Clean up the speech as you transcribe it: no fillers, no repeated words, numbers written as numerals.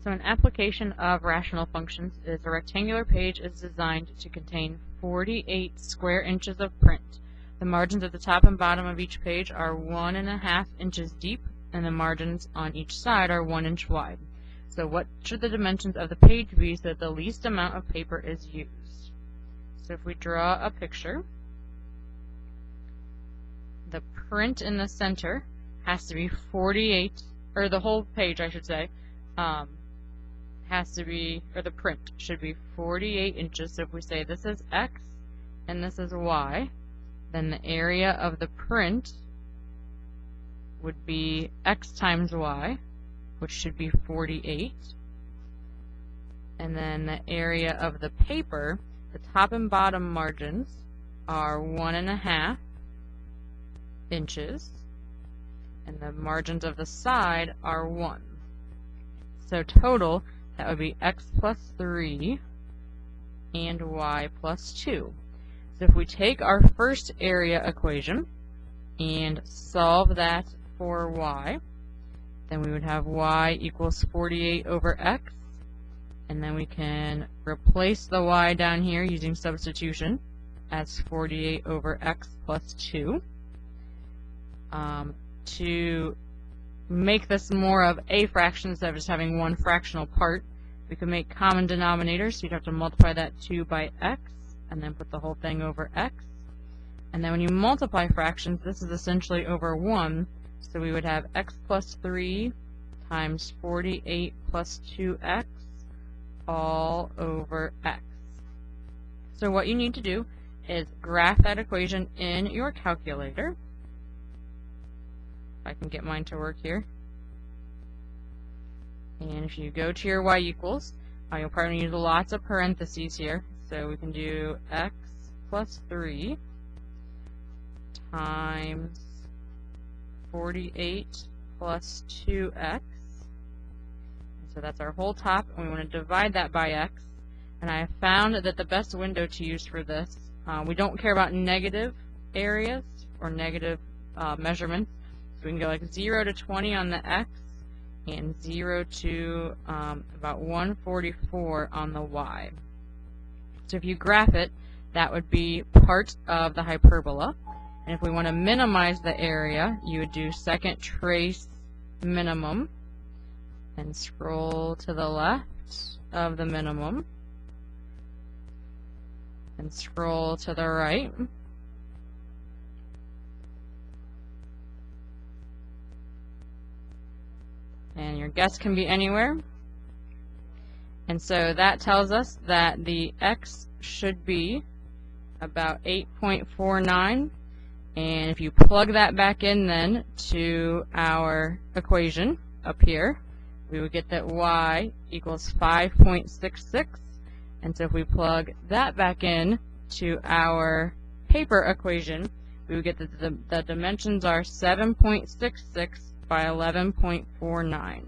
So an application of rational functions is a rectangular page is designed to contain 48 square inches of print. The margins at the top and bottom of each page are 1.5 inches deep, and the margins on each side are 1 inch wide. So what should the dimensions of the page be so that the least amount of paper is used? So if we draw a picture, the print in the center has to be 48, or the whole page I should say, has to be, or the print should be 48 inches. So if we say this is X and this is Y, then the area of the print would be X times Y, which should be 48. And then the area of the paper, the top and bottom margins are 1.5 inches, and the margins of the side are 1. So total, that would be X plus 3 and Y plus 2. So if we take our first area equation and solve that for Y, then we would have Y equals 48 over X, and then we can replace the Y down here using substitution as 48 over X plus 2. To make this more of a fraction instead of just having one fractional part, we can make common denominators, so you'd have to multiply that 2 by X, and then put the whole thing over X. And then when you multiply fractions, this is essentially over 1, so we would have X plus 3 times 48 plus 2X all over X. So what you need to do is graph that equation in your calculator. If I can get mine to work here. And if you go to your Y equals, you'll probably use lots of parentheses here. So we can do X plus 3 times 48 plus 2X. So that's our whole top, and we want to divide that by X. And I have found that the best window to use for this, we don't care about negative areas or negative measurements. So we can go like 0 to 20 on the X, and 0 to about 144 on the Y. So if you graph it, that would be part of the hyperbola. And if we want to minimize the area, you would do second trace minimum and scroll to the left of the minimum and scroll to the right. And your guess can be anywhere. And so that tells us that the X should be about 8.49. And if you plug that back in then to our equation up here, we would get that Y equals 5.66. And so if we plug that back in to our paper equation, we would get that the dimensions are 7.66 by 11.49.